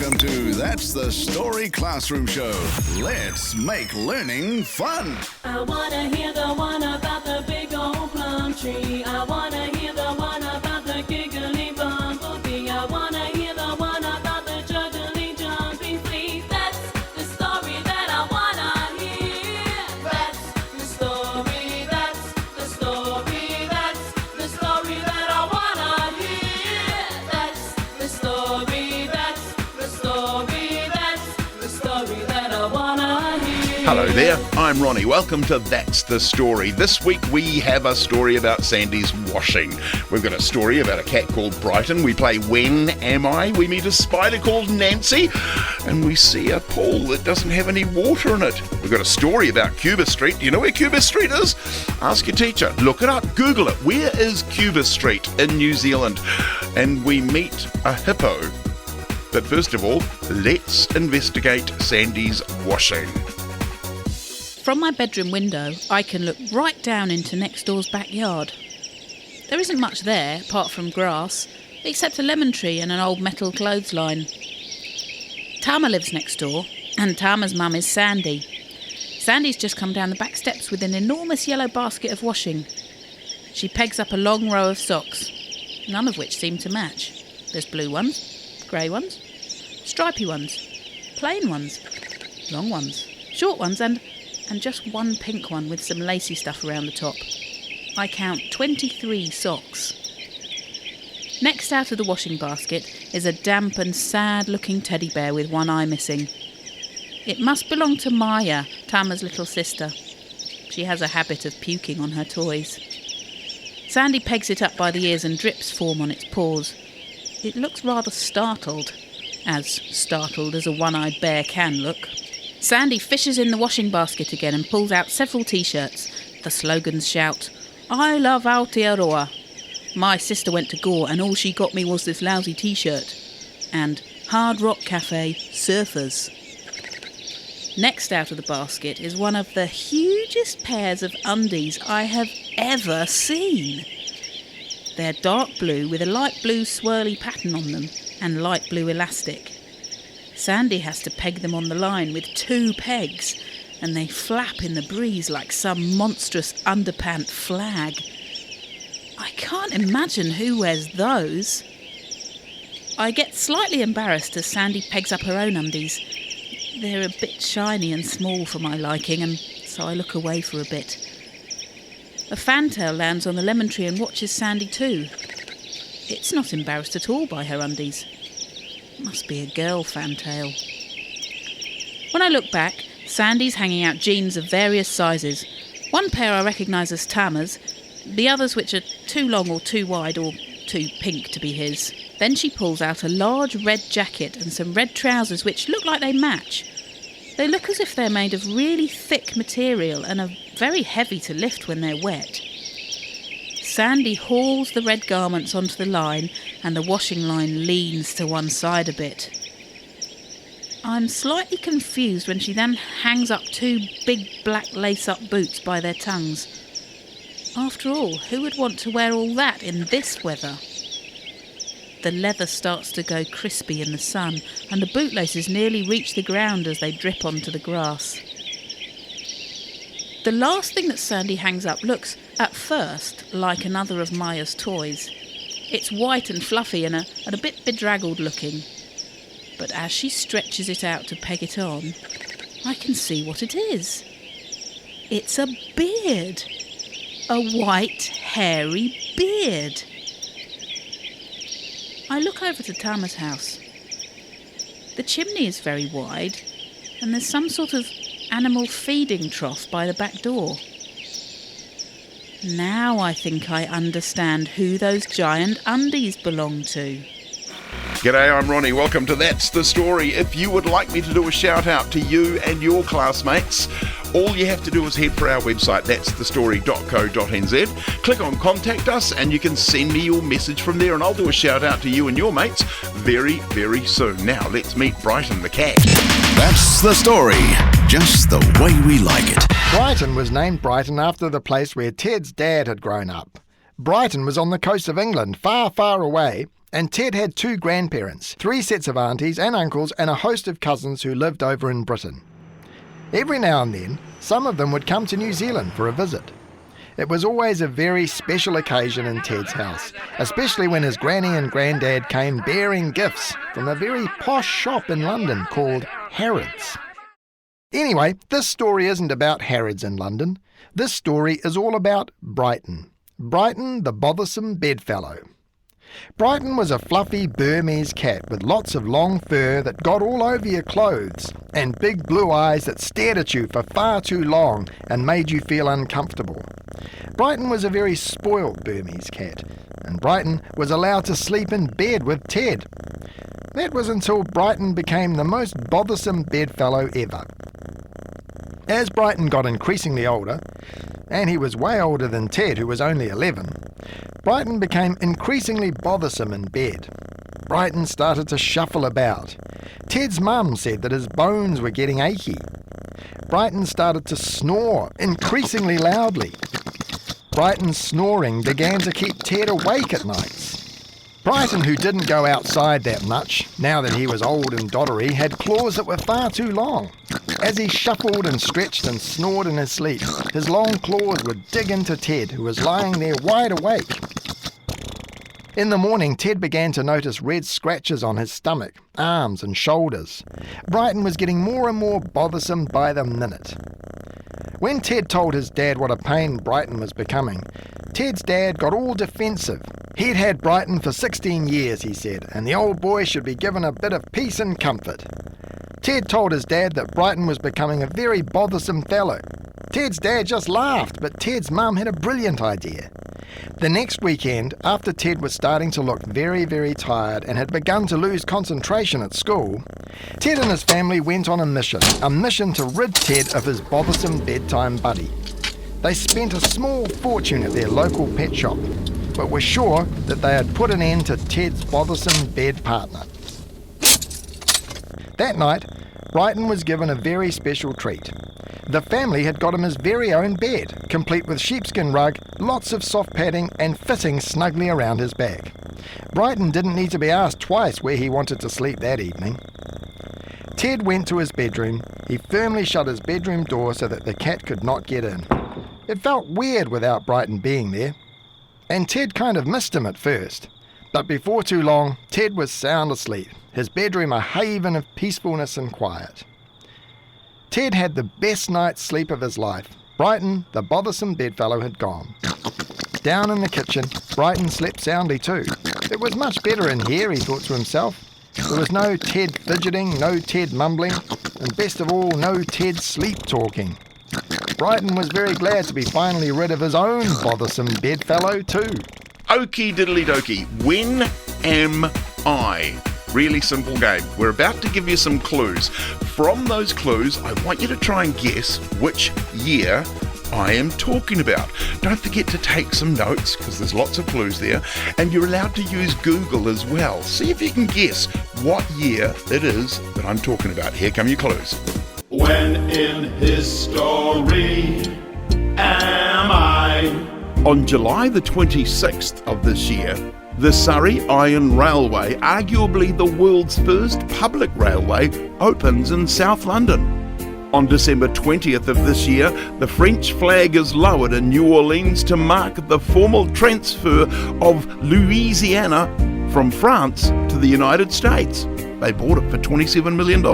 Welcome to That's the Story Classroom Show. Let's make learning fun. I wanna hear the one about the big old plum tree. I wanna hear the one about the giggly bumblebee. I wanna hear the one about the juggly jumping flea. That's the story that I wanna hear. That's the story, that's the story, that's the story that I wanna hear. That's the story, that's the story, that's the story that I wanna hear. Hello there, I'm Ronnie. Welcome to That's the Story. This week we have a story about Sandy's washing. We've got a story about a cat called Brighton. We play When Am I? We meet a spider called Nancy. And we see a pool that doesn't have any water in it. We've got a story about Cuba Street. Do you know where Cuba Street is? Ask your teacher. Look it up. Google it. Where is Cuba Street in New Zealand? And we meet a hippo. But first of all, let's investigate Sandy's washing. From my bedroom window, I can look right down into next door's backyard. There isn't much there, apart from grass, except a lemon tree and an old metal clothesline. Tama lives next door, and Tama's mum is Sandy. Sandy's just come down the back steps with an enormous yellow basket of washing. She pegs up a long row of socks, none of which seem to match. There's blue ones, grey ones, stripy ones, plain ones, long ones, short ones, and just one pink one with some lacy stuff around the top. I count 23 socks. Next out of the washing basket is a damp and sad-looking teddy bear with one eye missing. It must belong to Maya, Tama's little sister. She has a habit of puking on her toys. Sandy pegs it up by the ears and drips form on its paws. It looks rather startled as a one-eyed bear can look. Sandy fishes in the washing basket again and pulls out several T-shirts. The slogans shout, "I love Aotearoa," "My sister went to Gore and all she got me was this lousy T-shirt," and "Hard Rock Cafe Surfers." Next out of the basket is one of the hugest pairs of undies I have ever seen. They're dark blue with a light blue swirly pattern on them and light blue elastic. Sandy has to peg them on the line with 2 pegs, and they flap in the breeze like some monstrous underpant flag. I can't imagine who wears those. I get slightly embarrassed as Sandy pegs up her own undies. They're a bit shiny and small for my liking, and so I look away for a bit. A fantail lands on the lemon tree and watches Sandy too. It's not embarrassed at all by her undies. Must be a girl fantail. When I look back, Sandy's hanging out jeans of various sizes. One pair I recognise as Tama's, the others which are too long or too wide or too pink to be his. Then she pulls out a large red jacket and some red trousers which look like they match. They look as if they're made of really thick material and are very heavy to lift when they're wet. Sandy hauls the red garments onto the line and the washing line leans to one side a bit. I'm slightly confused when she then hangs up 2 big black lace-up boots by their tongues. After all, who would want to wear all that in this weather? The leather starts to go crispy in the sun and the bootlaces nearly reach the ground as they drip onto the grass. The last thing that Sandy hangs up looks, at first, like another of Maya's toys. It's white and fluffy and a bit bedraggled looking. But as she stretches it out to peg it on, I can see what it is. It's a beard. A white, hairy beard. I look over to Tama's house. The chimney is very wide, and there's some sort of animal feeding trough by the back door. Now I think I understand who those giant undies belong to. G'day, I'm Ronnie. Welcome to That's the Story. If you would like me to do a shout out to you and your classmates, all you have to do is head for our website, that'sthestory.co.nz. Click on Contact Us and you can send me your message from there and I'll do a shout out to you and your mates very, very soon. Now let's meet Brighton the cat. That's the story, just the way we like it. Brighton was named Brighton after the place where Ted's dad had grown up. Brighton was on the coast of England, far, far away, and Ted had 2 grandparents, 3 sets of aunties and uncles, and a host of cousins who lived over in Britain. Every now and then, some of them would come to New Zealand for a visit. It was always a very special occasion in Ted's house, especially when his granny and granddad came bearing gifts from a very posh shop in London called Harrods. Anyway, this story isn't about Harrods in London. This story is all about Brighton. Brighton, the bothersome bedfellow. Brighton was a fluffy Burmese cat with lots of long fur that got all over your clothes and big blue eyes that stared at you for far too long and made you feel uncomfortable. Brighton was a very spoiled Burmese cat, and Brighton was allowed to sleep in bed with Ted. That was until Brighton became the most bothersome bedfellow ever. As Brighton got increasingly older, and he was way older than Ted, who was only 11, Brighton became increasingly bothersome in bed. Brighton started to shuffle about. Ted's mum said that his bones were getting achy. Brighton started to snore increasingly loudly. Brighton's snoring began to keep Ted awake at nights. Brighton, who didn't go outside that much, now that he was old and doddery, had claws that were far too long. As he shuffled and stretched and snored in his sleep, his long claws would dig into Ted, who was lying there wide awake. In the morning, Ted began to notice red scratches on his stomach, arms and shoulders. Brighton was getting more and more bothersome by the minute. When Ted told his dad what a pain Brighton was becoming, Ted's dad got all defensive. He'd had Brighton for 16 years, he said, and the old boy should be given a bit of peace and comfort. Ted told his dad that Brighton was becoming a very bothersome fellow. Ted's dad just laughed, but Ted's mum had a brilliant idea. The next weekend, after Ted was starting to look very, very tired and had begun to lose concentration at school, Ted and his family went on a mission to rid Ted of his bothersome bedtime buddy. They spent a small fortune at their local pet shop, but were sure that they had put an end to Ted's bothersome bed partner. That night, Brighton was given a very special treat. The family had got him his very own bed, complete with sheepskin rug, lots of soft padding and fitting snugly around his back. Brighton didn't need to be asked twice where he wanted to sleep that evening. Ted went to his bedroom. He firmly shut his bedroom door so that the cat could not get in. It felt weird without Brighton being there, and Ted kind of missed him at first. But before too long, Ted was sound asleep, his bedroom a haven of peacefulness and quiet. Ted had the best night's sleep of his life. Brighton, the bothersome bedfellow, had gone. Down in the kitchen, Brighton slept soundly too. It was much better in here, he thought to himself. There was no Ted fidgeting, no Ted mumbling, and best of all, no Ted sleep-talking. Brighton was very glad to be finally rid of his own bothersome bedfellow too. Okie diddly dokey, when am I? Really simple game. We're about to give you some clues. From those clues, I want you to try and guess which year I am talking about. Don't forget to take some notes, because there's lots of clues there, and you're allowed to use Google as well. See if you can guess what year it is that I'm talking about. Here come your clues. When in history am I? On July the 26th of this year, the Surrey Iron Railway, arguably the world's first public railway, opens in South London. On December 20th of this year, the French flag is lowered in New Orleans to mark the formal transfer of Louisiana from France to the United States. They bought it for $27 million.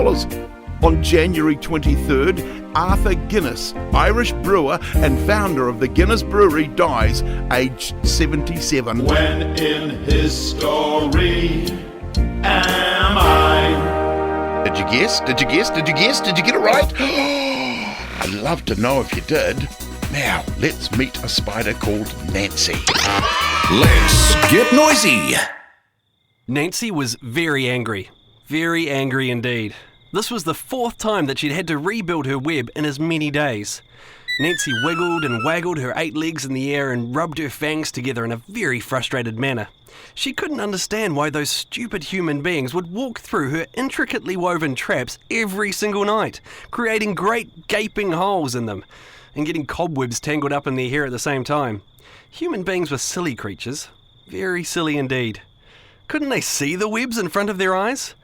On January 23rd, Arthur Guinness, Irish brewer and founder of the Guinness Brewery, dies aged 77. When in history am I? Did you guess? Did you guess? Did you guess? Did you get it right? I'd love to know if you did. Now, let's meet a spider called Nancy. Let's get noisy. Nancy was very angry indeed. This was the 4th time that she'd had to rebuild her web in as many days. Nancy wiggled and waggled her 8 legs in the air and rubbed her fangs together in a very frustrated manner. She couldn't understand why those stupid human beings would walk through her intricately woven traps every single night, creating great gaping holes in them, and getting cobwebs tangled up in their hair at the same time. Human beings were silly creatures. Very silly indeed. Couldn't they see the webs in front of their eyes?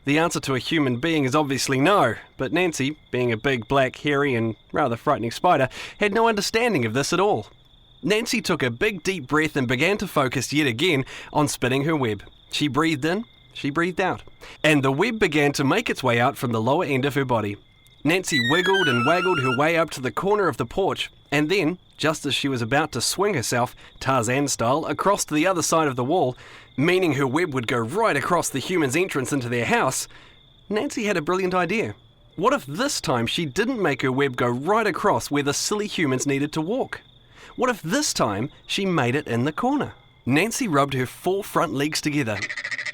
The answer to a human being is obviously no, but Nancy, being a big, black, hairy and rather frightening spider, had no understanding of this at all. Nancy took a big, deep breath and began to focus yet again on spinning her web. She breathed in, she breathed out, and the web began to make its way out from the lower end of her body. Nancy wiggled and waggled her way up to the corner of the porch, and then, just as she was about to swing herself, Tarzan style, across to the other side of the wall, meaning her web would go right across the human's entrance into their house, Nancy had a brilliant idea. What if this time she didn't make her web go right across where the silly humans needed to walk? What if this time she made it in the corner? Nancy rubbed her 4 front legs together.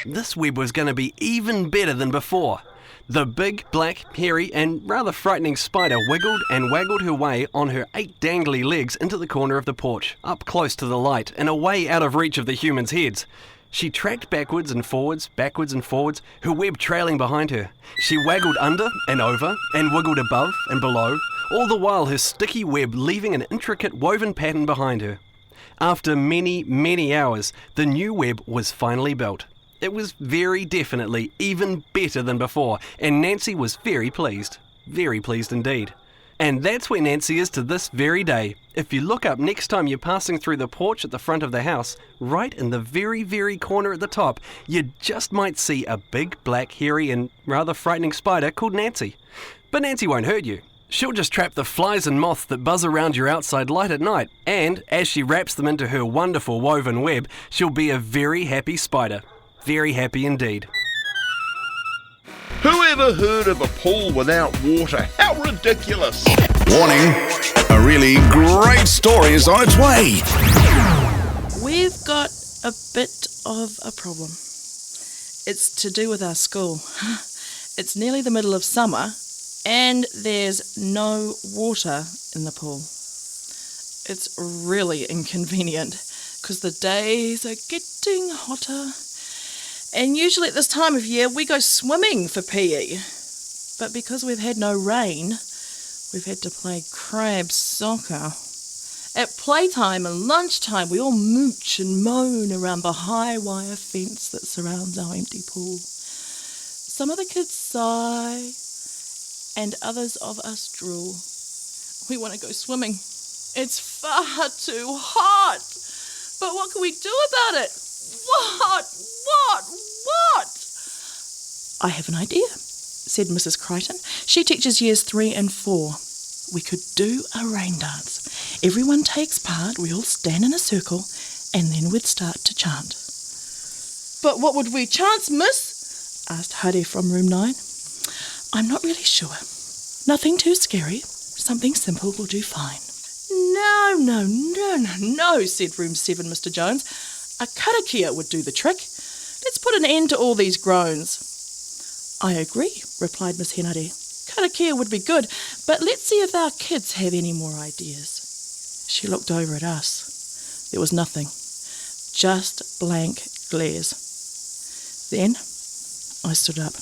This web was going to be even better than before. The big, black, hairy and rather frightening spider wiggled and waggled her way on her 8 dangly legs into the corner of the porch, up close to the light and away out of reach of the humans' heads. She tracked backwards and forwards, her web trailing behind her. She waggled under and over and wiggled above and below, all the while her sticky web leaving an intricate woven pattern behind her. After many, many hours, the new web was finally built. It was very definitely even better than before, and Nancy was very pleased indeed. And that's where Nancy is to this very day. If you look up next time you're passing through the porch at the front of the house, right in the very, very corner at the top, you just might see a big, black, hairy and rather frightening spider called Nancy. But Nancy won't hurt you. She'll just trap the flies and moths that buzz around your outside light at night, and as she wraps them into her wonderful woven web, she'll be a very happy spider. Very happy indeed. Who ever heard of a pool without water? How ridiculous! Warning, a really great story is on its way. We've got a bit of a problem. It's to do with our school. It's nearly the middle of summer and there's no water in the pool. It's really inconvenient because the days are getting hotter. And usually at this time of year, we go swimming for PE. But because we've had no rain, we've had to play crab soccer. At playtime and lunchtime, we all mooch and moan around the high wire fence that surrounds our empty pool. Some of the kids sigh, and others of us drool. We want to go swimming. It's far too hot. But what can we do about it? What? I have an idea, said Mrs. Crichton. She teaches years 3 and 4. We could do a rain dance. Everyone takes part, we all stand in a circle, and then we'd start to chant. But what would we chant, miss? Asked Hare from room 9. I'm not really sure. Nothing too scary. Something simple will do fine. No, said room 7, Mr. Jones. A karakia would do the trick. Let's put an end to all these groans. I agree, replied Miss Henare. Karakia would be good, but let's see if our kids have any more ideas. She looked over at us. There was nothing. Just blank glares. Then I stood up.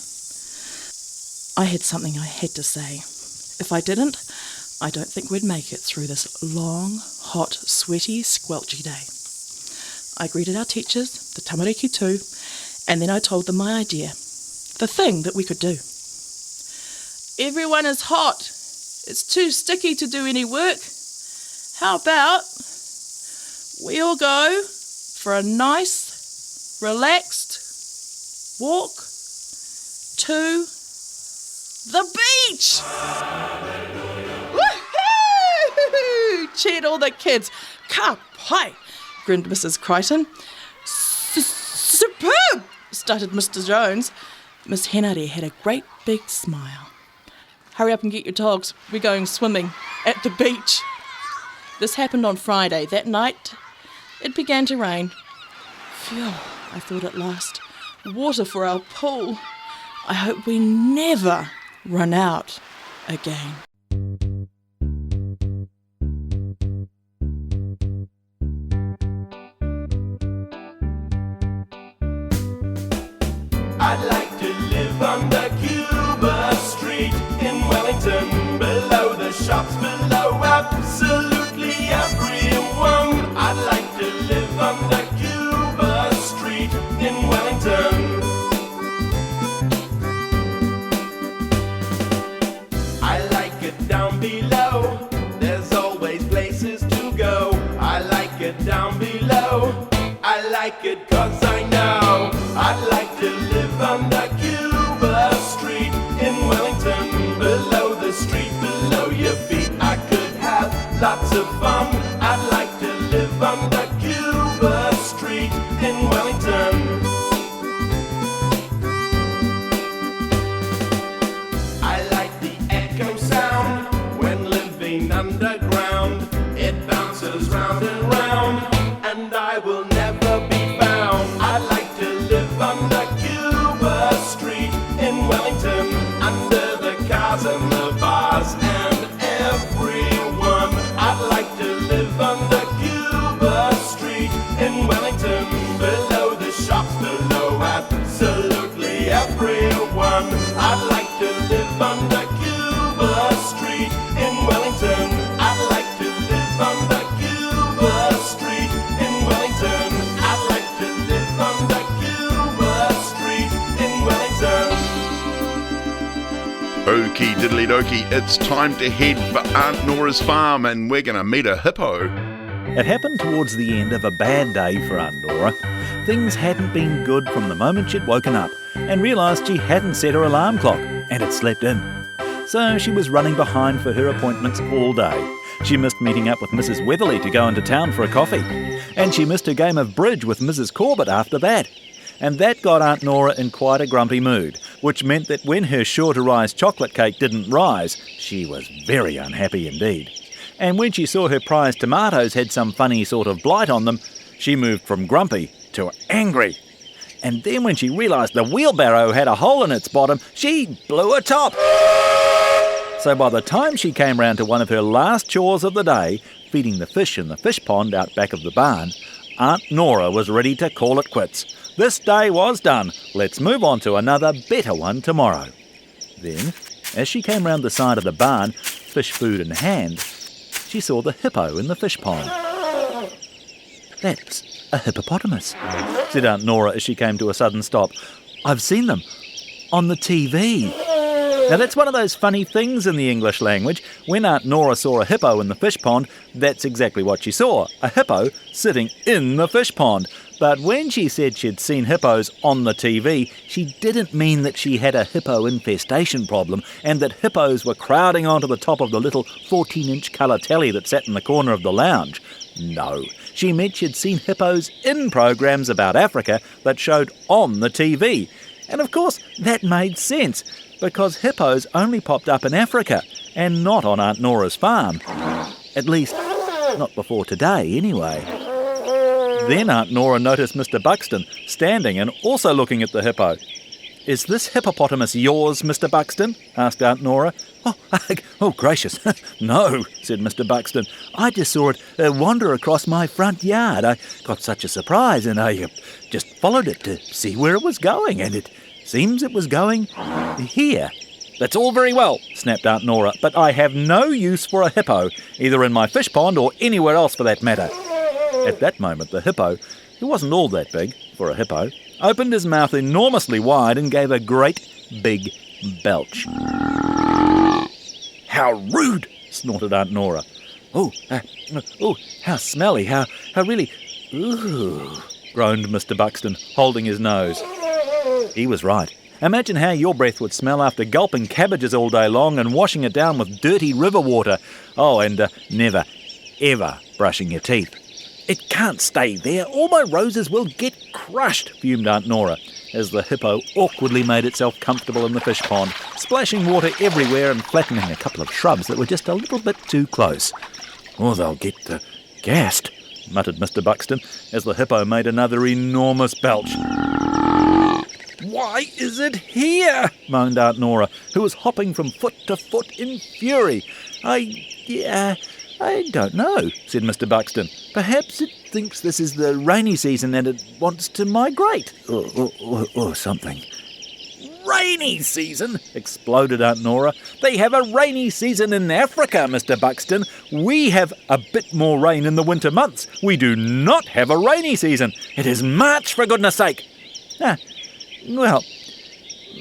I had something I had to say. If I didn't, I don't think we'd make it through this long, hot, sweaty, squelchy day. I greeted our teachers, the tamariki too, and then I told them my idea, the thing that we could do. Everyone is hot. It's too sticky to do any work. How about we all go for a nice, relaxed walk to the beach? Woohoo! Cheered all the kids. Ka pai! Grinned Mrs. Crichton. Superb! Stuttered Mr. Jones. Miss Henare had a great big smile. Hurry up and get your dogs. We're going swimming at the beach. This happened on Friday. That night, it began to rain. Phew, I thought at last. Water for our pool. I hope we never run out again. I'd like to live on the Cuba Street in Wellington, below the shops, below absolutely everyone. I'd like to live on the Cuba Street in Wellington. live under Cuba Street in Wellington, below the street, below your feet. I could have lots of fun. I'd like to live under Cuba Street in Wellington. I like the echo sound when living underground. It bounces round and round, and I will never be found. I'd like to live under Cuba Street in Wellington, under the cars and the bars and everyone. I'd like to live under Cuba Street in Wellington, below the shops, below absolutely everyone. I'd like to live under Cuba Street in Wellington. I'd like to live under Cuba Street in Wellington. I'd like to live under Cuba Street in Wellington. Okie diddly dokey, it's time to head for Aunt Nora's farm and we're going to meet a hippo. It happened towards the end of a bad day for Aunt Nora. Things hadn't been good from the moment she'd woken up and realised she hadn't set her alarm clock and had slept in. So she was running behind for her appointments all day. She missed meeting up with Mrs. Weatherly to go into town for a coffee. And she missed her game of bridge with Mrs. Corbett after that. And that got Aunt Nora in quite a grumpy mood, which meant that when her sure-to-rise chocolate cake didn't rise, she was very unhappy indeed. And when she saw her prized tomatoes had some funny sort of blight on them, she moved from grumpy to angry. And then when she realised the wheelbarrow had a hole in its bottom, she blew a top. So by the time she came round to one of her last chores of the day, feeding the fish in the fish pond out back of the barn, Aunt Nora was ready to call it quits. This day was done. Let's move on to another better one tomorrow. Then, as she came round the side of the barn, fish food in hand, she saw the hippo in the fish pond. That's a hippopotamus, said Aunt Nora as she came to a sudden stop. I've seen them on the TV. Now that's one of those funny things in the English language. When Aunt Nora saw a hippo in the fish pond, that's exactly what she saw, a hippo sitting in the fish pond. But when she said she'd seen hippos on the TV, she didn't mean that she had a hippo infestation problem and that hippos were crowding onto the top of the little 14-inch colour telly that sat in the corner of the lounge. No, she meant she'd seen hippos in programs about Africa that showed on the TV. And of course, that made sense, because hippos only popped up in Africa and not on Aunt Nora's farm. At least, not before today, anyway. Then Aunt Nora noticed Mr. Buxton standing and also looking at the hippo. "Is this hippopotamus yours, Mr. Buxton?" asked Aunt Nora. Oh, gracious, no," said Mr. Buxton. "I just saw it wander across my front yard. I got such a surprise and I just followed it to see where it was going, and it seems it was going here." "That's all very well," snapped Aunt Nora, "but I have no use for a hippo, either in my fish pond or anywhere else for that matter." At that moment, the hippo, who wasn't all that big for a hippo, opened his mouth enormously wide and gave a great big belch. "How rude!" snorted Aunt Nora. Oh, how smelly, how really... Ooh, groaned Mr. Buxton, holding his nose. He was right. Imagine how your breath would smell after gulping cabbages all day long and washing it down with dirty river water. Oh, and never, ever brushing your teeth. "It can't stay there, all my roses will get crushed," fumed Aunt Nora, as the hippo awkwardly made itself comfortable in the fish pond, splashing water everywhere and flattening a couple of shrubs that were just a little bit too close. "Oh, they'll get gassed," muttered Mr. Buxton, as the hippo made another enormous belch. "Why is it here?" moaned Aunt Nora, who was hopping from foot to foot in fury. I don't know," said Mr. Buxton. "Perhaps it thinks this is the rainy season and it wants to migrate. Or something." "Rainy season?" exploded Aunt Nora. "They have a rainy season in Africa, Mr. Buxton. We have a bit more rain in the winter months. We do not have a rainy season. It is March, for goodness sake." Well,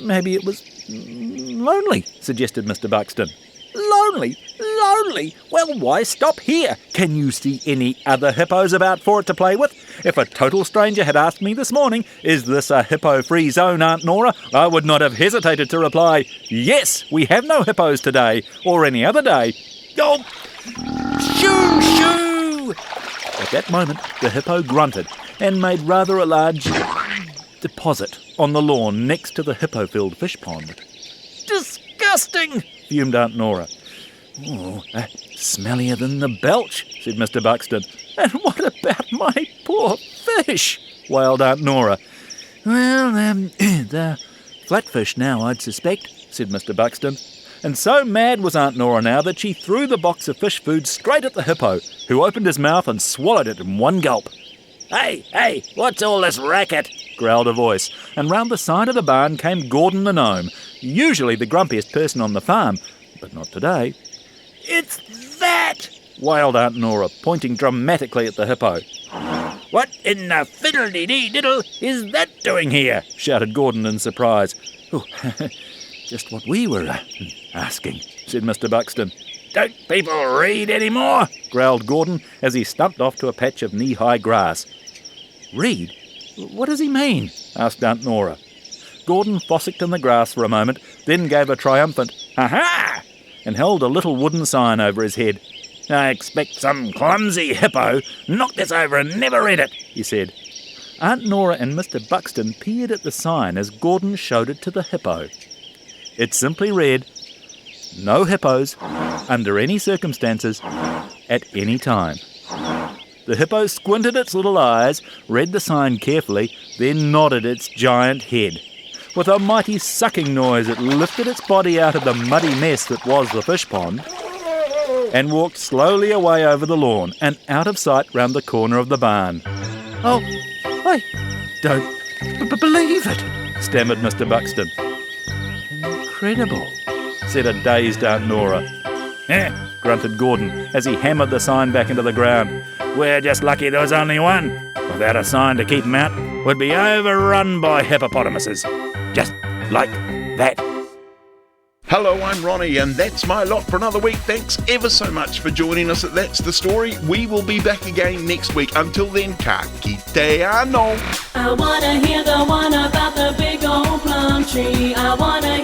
maybe it was lonely," suggested Mr. Buxton. "Lonely? Lonely? Well, why stop here? Can you see any other hippos about for it to play with? If a total stranger had asked me this morning, "Is this a hippo-free zone, Aunt Nora?" I would not have hesitated to reply, "Yes, we have no hippos today, or any other day." Oh! Shoo! Shoo! At that moment, the hippo grunted and made rather a large deposit on the lawn next to the hippo-filled fish pond. "Disgusting!" fumed Aunt Nora. "Oh, smellier than the belch," said Mr. Buxton. "And what about my poor fish?" wailed Aunt Nora. "Well, they're flatfish now, I'd suspect," said Mr. Buxton. And so mad was Aunt Nora now that she threw the box of fish food straight at the hippo, who opened his mouth and swallowed it in one gulp. Hey, what's all this racket?" growled a voice, and round the side of the barn came Gordon the gnome, usually the grumpiest person on the farm, but not today. "It's that!" wailed Aunt Nora, pointing dramatically at the hippo. "What in the fiddle-dee-dee-diddle is that doing here?" shouted Gordon in surprise. "Oh, just what we were asking," said Mr. Buxton. "Don't people read any more?" growled Gordon as he stumped off to a patch of knee-high grass. "Read? What does he mean?" asked Aunt Nora. Gordon fossicked in the grass for a moment, then gave a triumphant "Ha-ha!" and held a little wooden sign over his head. "I expect some clumsy hippo knocked this over and never read it," he said. Aunt Nora and Mr. Buxton peered at the sign as Gordon showed it to the hippo. It simply read, "No hippos, under any circumstances, at any time." The hippo squinted its little eyes, read the sign carefully, then nodded its giant head. With a mighty sucking noise, it lifted its body out of the muddy mess that was the fish pond and walked slowly away over the lawn and out of sight round the corner of the barn. "Oh, I don't believe it," stammered Mr. Buxton. "Incredible," said a dazed Aunt Nora. Grunted Gordon as he hammered the sign back into the ground. "We're just lucky there was only one. Without a sign to keep them out, we'd be overrun by hippopotamuses. Just like that." Hello, I'm Ronnie, and that's my lot for another week. Thanks ever so much for joining us at That's the Story. We will be back again next week. Until then, ka kite anō. I wanna hear the one about the big old plum tree. I wanna